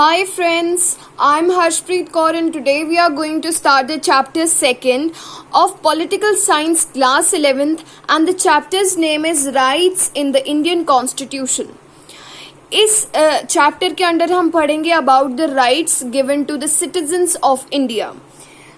Hi friends, I'm Harshpreet Kaur and today we are going to start the chapter 2nd of Political Science class 11th and the chapter's name is Rights in the Indian Constitution. इस chapter के under हम पढ़ेंगे about the rights given to the citizens of India.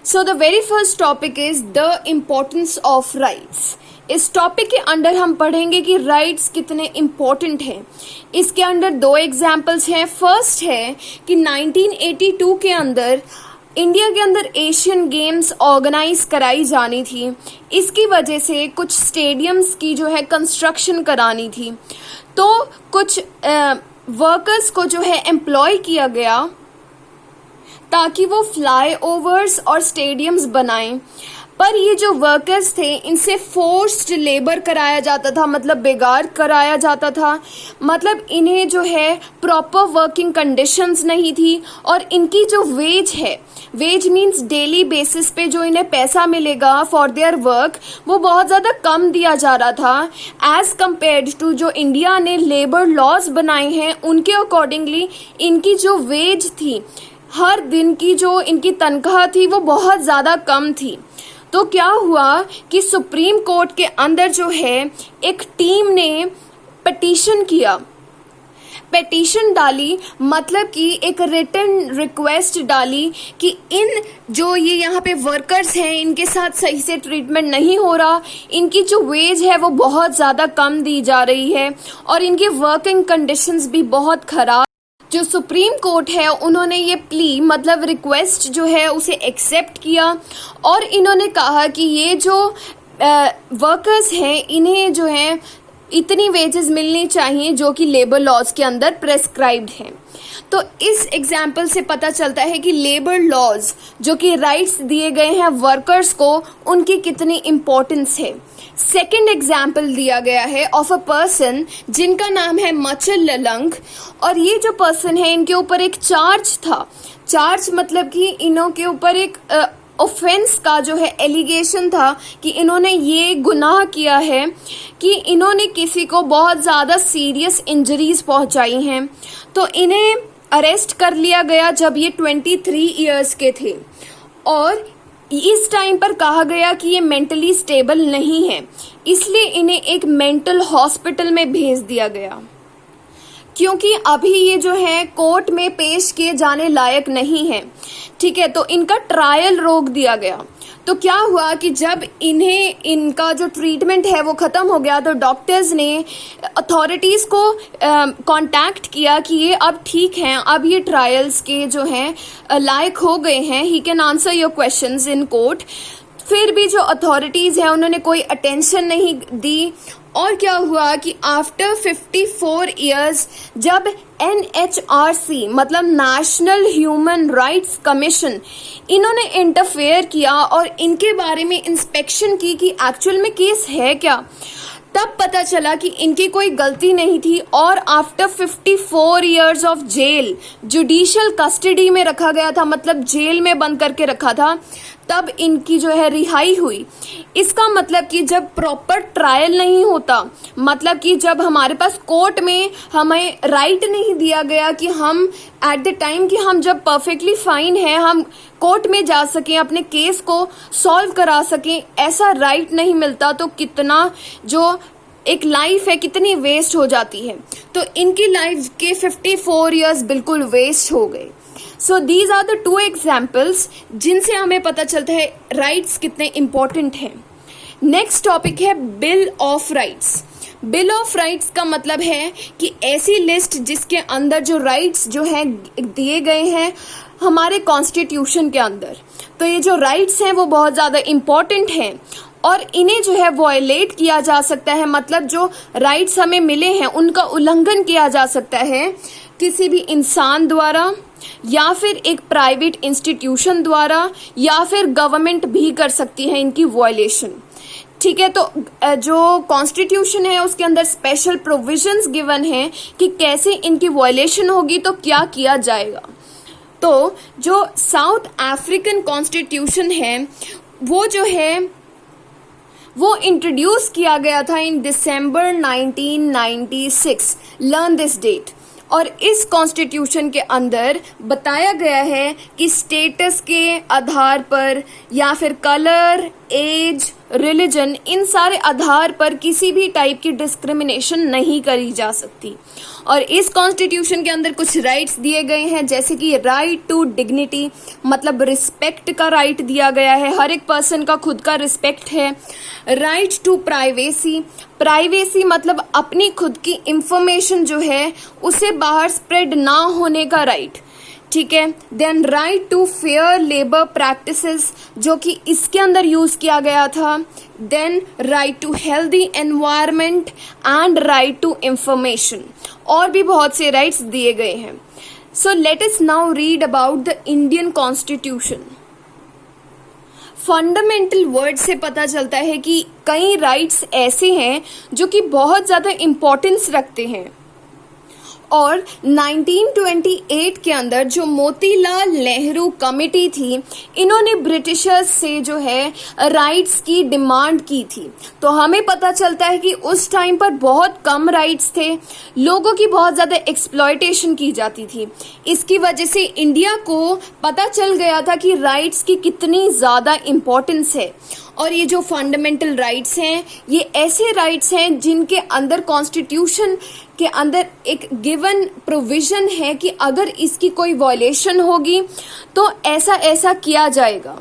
So the very first topic is the importance of rights. इस topic के under हम पढ़ेंगे कि rights कितने इम्पोर्टेंट हैं. इसके अंडर दो एग्जाम्पल्स हैं. फर्स्ट है कि 1982 के अंदर इंडिया के अंदर एशियन गेम्स ऑर्गेनाइज कराई जानी थी. इसकी वजह से कुछ स्टेडियम्स की जो है कंस्ट्रक्शन करानी थी, तो कुछ वर्कर्स को जो है एम्प्लॉय किया गया ताकि वो फ्लाई ओवर्स और स्टेडियम्स बनाएं. पर ये जो वर्कर्स थे इनसे फोर्स्ड लेबर कराया जाता था, मतलब बेगार कराया जाता था. मतलब इन्हें जो है प्रॉपर वर्किंग कंडीशंस नहीं थी और इनकी जो वेज है, वेज मीन्स डेली बेसिस पे जो इन्हें पैसा मिलेगा फॉर देयर वर्क, वो बहुत ज़्यादा कम दिया जा रहा था एज कम्पेयर्ड टू जो इंडिया ने लेबर लॉज बनाए हैं. उनके अकॉर्डिंगली इनकी जो वेज थी, हर दिन की जो इनकी तनख्वाह थी, वो बहुत ज़्यादा कम थी. तो क्या हुआ कि सुप्रीम कोर्ट के अंदर जो है एक टीम ने पिटीशन किया, पिटीशन डाली, मतलब कि एक रिटन रिक्वेस्ट डाली कि इन जो ये यहाँ पे वर्कर्स हैं इनके साथ सही से ट्रीटमेंट नहीं हो रहा, इनकी जो वेज है वो बहुत ज़्यादा कम दी जा रही है और इनकी वर्किंग कंडीशंस भी बहुत खराब. जो सुप्रीम कोर्ट है उन्होंने ये प्ली मतलब रिक्वेस्ट जो है उसे एक्सेप्ट किया और इन्होंने कहा कि ये जो वर्कर्स हैं इन्हें जो है इतनी वेजेस मिलनी चाहिए जो कि लेबर लॉज के अंदर प्रेस्क्राइब्ड हैं. तो इस एग्जाम्पल से पता चलता है कि लेबर लॉज जो कि राइट्स दिए गए हैं वर्कर्स को, उनकी कितनी इम्पोर्टेंस है. सेकेंड एग्जाम्पल दिया गया है ऑफ अ पर्सन जिनका नाम है मचल ललंग, और ये जो पर्सन है इनके ऊपर एक चार्ज था. चार्ज मतलब कि इन्हों के ऊपर एक ऑफेंस का जो है एलिगेशन था कि इन्होंने ये गुनाह किया है कि इन्होंने किसी को बहुत ज़्यादा सीरियस इंजरीज पहुंचाई हैं. तो इन्हें अरेस्ट कर लिया गया जब ये 23 इयर्स के थे और इस टाइम पर कहा गया कि ये मेंटली स्टेबल नहीं है, इसलिए इन्हें एक मेंटल हॉस्पिटल में भेज दिया गया क्योंकि अभी ये जो है कोर्ट में पेश किए जाने लायक नहीं है. ठीक है, तो इनका ट्रायल रोक दिया गया. तो क्या हुआ कि जब इन्हें इनका जो ट्रीटमेंट है वो ख़त्म हो गया तो डॉक्टर्स ने अथॉरिटीज़ को कांटेक्ट किया कि ये अब ठीक हैं, अब ये ट्रायल्स के जो हैं लायक हो गए हैं, he can answer your questions in court. फिर भी जो अथॉरिटीज़ हैं उन्होंने कोई अटेंशन नहीं दी. और क्या हुआ कि आफ्टर 54 इयर्स जब NHRC मतलब नेशनल ह्यूमन राइट्स कमीशन इन्होंने इंटरफेयर किया और इनके बारे में इंस्पेक्शन की कि एक्चुअल में केस है क्या, तब पता चला कि इनकी कोई गलती नहीं थी और after 54 years of jail judicial custody में रखा गया था, मतलब जेल में बंद करके रखा था, तब इनकी जो है रिहाई हुई. इसका मतलब कि जब प्रॉपर ट्रायल नहीं होता, मतलब कि जब हमारे पास कोर्ट में हमें राइट नहीं दिया गया कि हम एट द टाइम कि हम जब परफेक्टली फाइन है हम कोर्ट में जा सकें, अपने केस को सॉल्व करा सकें, ऐसा राइट नहीं मिलता तो कितना जो एक लाइफ है कितनी वेस्ट हो जाती है. तो इनकी लाइफ के 54 इयर्स बिल्कुल वेस्ट हो गए. So these are the two examples जिनसे हमें पता चलता है राइट्स कितने इम्पोर्टेंट हैं. नेक्स्ट टॉपिक है bill of rights. Bill of rights का मतलब है कि ऐसी लिस्ट जिसके अंदर जो राइट्स जो है दिए गए हैं हमारे कॉन्स्टिट्यूशन के अंदर. तो ये जो राइट्स हैं वो बहुत ज़्यादा इम्पोर्टेंट हैं और इन्हें जो है वॉयलेट किया जा सकता है, मतलब जो राइट्स हमें मिले हैं उनका उल्लंघन किया जा सकता है किसी भी इंसान द्वारा या फिर एक प्राइवेट इंस्टीट्यूशन द्वारा या फिर गवर्नमेंट भी कर सकती है इनकी वॉयलेशन. ठीक है, तो जो कॉन्स्टिट्यूशन है उसके अंदर स्पेशल प्रोविजंस गिवन हैं कि कैसे इनकी वॉयलेशन होगी तो क्या किया जाएगा. तो जो साउथ अफ्रीकन कॉन्स्टिट्यूशन है वो जो है वो इंट्रोड्यूस किया गया था in December 1996. Learn this date. और इस कॉन्स्टिट्यूशन के अंदर बताया गया है कि स्टेटस के आधार पर या फिर कलर, एज, रिलीजन, इन सारे आधार पर किसी भी टाइप की डिस्क्रिमिनेशन नहीं करी जा सकती। और इस कॉन्स्टिट्यूशन के अंदर कुछ राइट्स दिए गए हैं, जैसे कि राइट टू डिग्निटी, मतलब रिस्पेक्ट का राइट दिया गया है, हर एक पर्सन का खुद का रिस्पेक्ट है। राइट टू प्राइवेसी, प्राइवेसी मतलब अपनी खुद की इंफॉर्मेशन जो है उसे बाहर स्प्रेड ना होने का राइट, ठीक है। Then right to fair labour practices, जो कि इसके अंदर यूज किया गया था। Then right to healthy environment and right to information, और भी बहुत से राइट्स दिए गए हैं। So let us now read about the Indian constitution. Fundamental word से पता चलता है कि कई राइट्स ऐसे हैं जो कि बहुत ज़्यादा इम्पोर्टेंस रखते हैं। और 1928 के अंदर जो मोतीलाल नेहरू कमेटी थी, इन्होंने ब्रिटिशर्स से जो है राइट्स की डिमांड की थी। तो हमें पता चलता है कि उस टाइम पर बहुत कम राइट्स थे, लोगों की बहुत ज़्यादा एक्सप्लॉयटेशन की जाती थी। इसकी वजह से इंडिया को पता चल गया था कि राइट्स की कितनी ज़्यादा इम्पोर्टेंस है। और ये जो फंडामेंटल राइट्स हैं, ये ऐसे राइट्स हैं जिनके अंदर कॉन्स्टिट्यूशन के अंदर एक गिवन प्रोविजन है कि अगर इसकी कोई वायलेशन होगी तो ऐसा ऐसा किया जाएगा।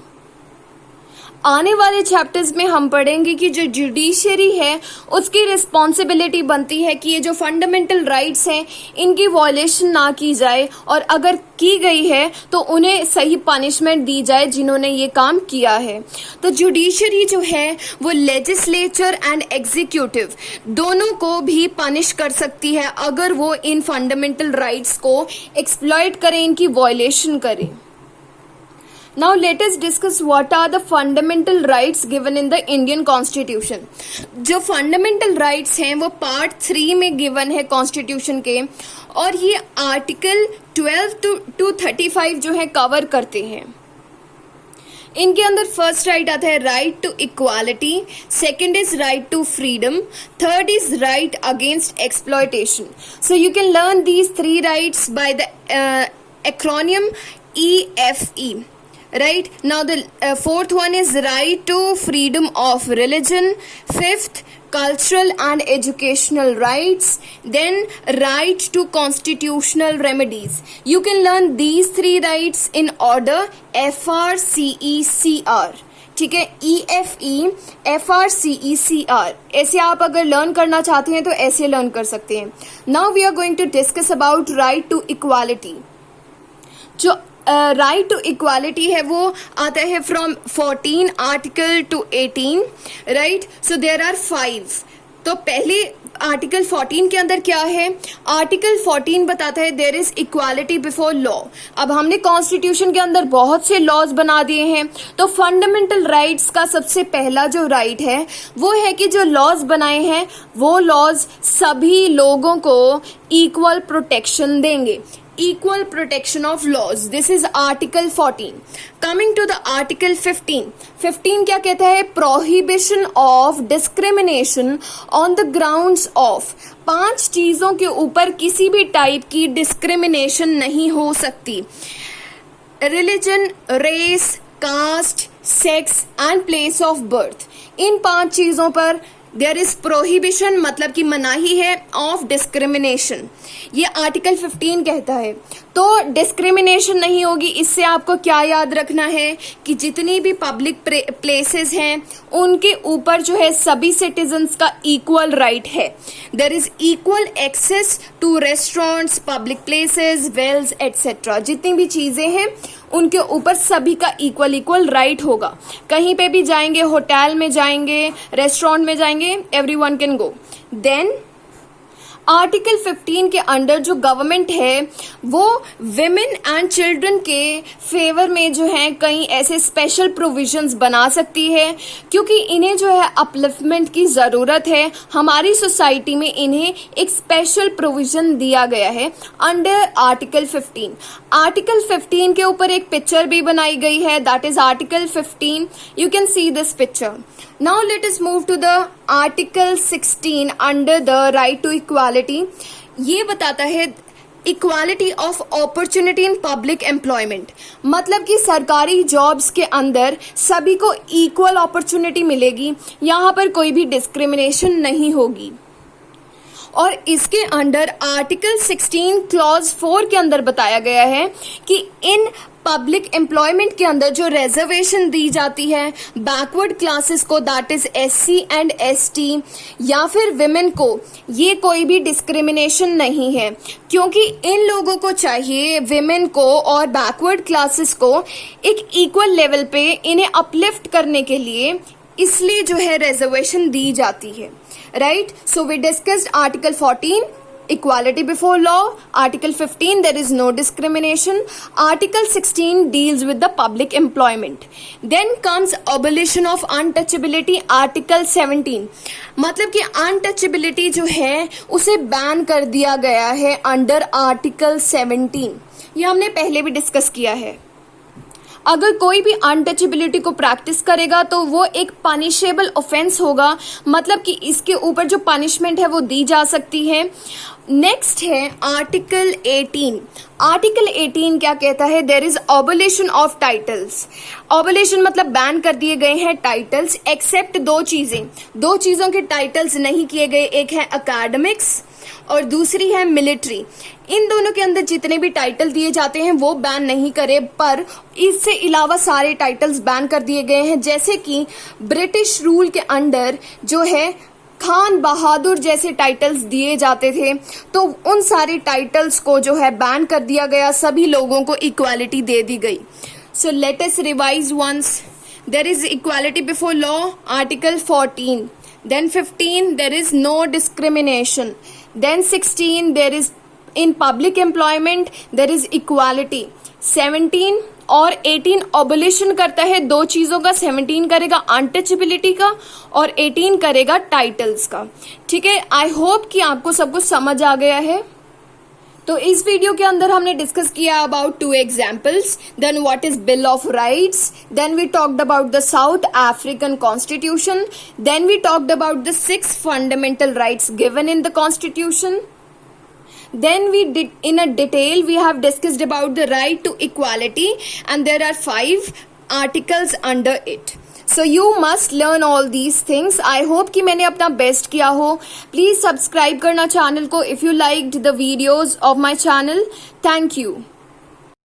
आने वाले चैप्टर्स में हम पढ़ेंगे कि जो जुडिशरी है उसकी रिस्पॉन्सिबिलिटी बनती है कि ये जो फंडामेंटल राइट्स हैं इनकी वायलेशन ना की जाए, और अगर की गई है तो उन्हें सही पनिशमेंट दी जाए जिन्होंने ये काम किया है। तो जुडिशरी जो है वो लेजिस्लेचर एंड एग्जीक्यूटिव दोनों को भी पनिश कर सकती है अगर वो इन फंडामेंटल राइट्स को एक्सप्लॉइट करें, इनकी वायलेशन करें। Now let us discuss what are the fundamental rights given in the Indian Constitution. जो fundamental rights हैं वो पार्ट 3 में गिवन है कॉन्स्टिट्यूशन के, और ये आर्टिकल 12 to 35 जो है कवर करते हैं। इनके अंदर फर्स्ट राइट आता है right to equality, second is right to freedom, third is right against exploitation. So you can learn these 3 rights by the acronym EFE. Right, now the fourth one is right to freedom of religion, fifth cultural and educational rights, then right to constitutional remedies. You can learn these 3 rights in order FRCECR, ठीक है, EFE FRCECR, ऐसे आप अगर learn करना चाहते हैं तो ऐसे लर्न कर सकते हैं। Now we are going to discuss about right to equality. जो राइट टू इक्वालिटी है वो आता है from 14 article to 18, right. So there are 5। तो पहले आर्टिकल 14 के अंदर क्या है? आर्टिकल 14 बताता है there is equality before law. अब हमने कॉन्स्टिट्यूशन के अंदर बहुत से लॉज बना दिए हैं, तो फंडामेंटल राइट्स का सबसे पहला जो राइट है वो है कि जो लॉज बनाए हैं वो लॉज सभी लोगों को इक्वल प्रोटेक्शन देंगे। Equal protection of laws. This is Article 14. Coming to the Article 15. 15 क्या कहता है? Prohibition of discrimination on the grounds of 5 चीजों के ऊपर किसी भी टाइप की डिस्क्रिमिनेशन नहीं हो सकती। Religion, race, caste, sex and place of birth. इन 5 चीजों पर देयर इज प्रोहिबिशन, मतलब कि मनाही है, ऑफ डिस्क्रिमिनेशन, ये आर्टिकल 15 कहता है। तो डिस्क्रिमिनेशन नहीं होगी। इससे आपको क्या याद रखना है कि जितनी भी पब्लिक प्लेसेस हैं उनके ऊपर जो है सभी सिटीजन्स का इक्वल राइट है। There is equal access to restaurants, public places, wells etcetera. जितनी भी चीजें हैं उनके ऊपर सभी का इक्वल राइट होगा। कहीं पे भी जाएंगे, होटल में जाएंगे, रेस्टोरेंट में जाएंगे, everyone can go. Then article 15 के अंडर जो गवर्नमेंट है वो विमेन एंड चिल्ड्रन के फेवर में जो है कई ऐसे स्पेशल प्रोविजंस बना सकती है, क्योंकि इन्हें जो है अपलिफ्टमेंट की ज़रूरत है। हमारी सोसाइटी में इन्हें एक स्पेशल प्रोविजन दिया गया है अंडर आर्टिकल 15। आर्टिकल 15 के ऊपर एक पिक्चर भी बनाई गई है, that is article 15। You can see this picture. Now let us move to the Article 16 under the right to equality. ये बताता है equality of opportunity in public employment, मतलब कि सरकारी जॉब्स के अंदर सभी को इक्वल अपॉर्चुनिटी मिलेगी, यहाँ पर कोई भी डिस्क्रिमिनेशन नहीं होगी। और इसके अंडर आर्टिकल 16 क्लॉज 4 के अंदर बताया गया है कि इन पब्लिक एम्प्लॉयमेंट के अंदर जो रिजर्वेशन दी जाती है बैकवर्ड क्लासेस को, that is SC and ST या फिर विमेन को, ये कोई भी डिस्क्रिमिनेशन नहीं है, क्योंकि इन लोगों को चाहिए, विमेन को और बैकवर्ड क्लासेस को, एक इक्वल लेवल पे इन्हें अपलिफ्ट करने के लिए, इसलिए जो है रिजर्वेशन दी जाती है, right. So we discussed article 14 equality before law, article 15 there is no discrimination, article 16 deals with the public employment, then comes abolition of untouchability, article 17, मतलब कि untouchability जो है उसे बैन कर दिया गया है अंडर आर्टिकल 17, ये हमने पहले भी डिस्कस किया है। अगर कोई भी अनटचेबिलिटी को प्रैक्टिस करेगा तो वो एक पनिशेबल ऑफेंस होगा, मतलब कि इसके ऊपर जो पनिशमेंट है वो दी जा सकती है। नेक्स्ट है आर्टिकल 18। आर्टिकल 18 क्या कहता है? There is abolition of titles. Abolition मतलब बैन कर दिए गए हैं टाइटल्स, एक्सेप्ट दो चीजों के टाइटल्स नहीं किए गए, एक है एकेडमिक्स और दूसरी है मिलिट्री। इन दोनों के अंदर जितने भी टाइटल दिए जाते हैं वो बैन नहीं करे, पर इससे अलावा सारे टाइटल्स बैन कर दिए गए हैं। जैसे कि ब्रिटिश रूल के अंडर जो है खान बहादुर जैसे टाइटल्स दिए जाते थे, तो उन सारे टाइटल्स को जो है बैन कर दिया गया, सभी लोगों को इक्वालिटी दे दी गई। So let us revise once. There is equality before law, article 14, then 15 there is no discrimination, then 16 there is in public employment there is equality, 17 और 18 ऑबोलिशन करता है दो चीजों का, 17 करेगा अनटचेबिलिटी का और 18 करेगा टाइटल्स का। ठीक है, आई होप कि आपको सब कुछ समझ आ गया है। तो इस वीडियो के अंदर हमने डिस्कस किया about 2 examples, then what is bill of rights, then we talked about the South African constitution, then we talked about the 6 fundamental rights given in the constitution, then we did in a detail we have discussed about the right to equality and there are 5 articles under it. So you must learn all these things. I hope कि मैंने अपना best किया हो। Please subscribe करना channel को if you liked the videos of my channel. Thank you.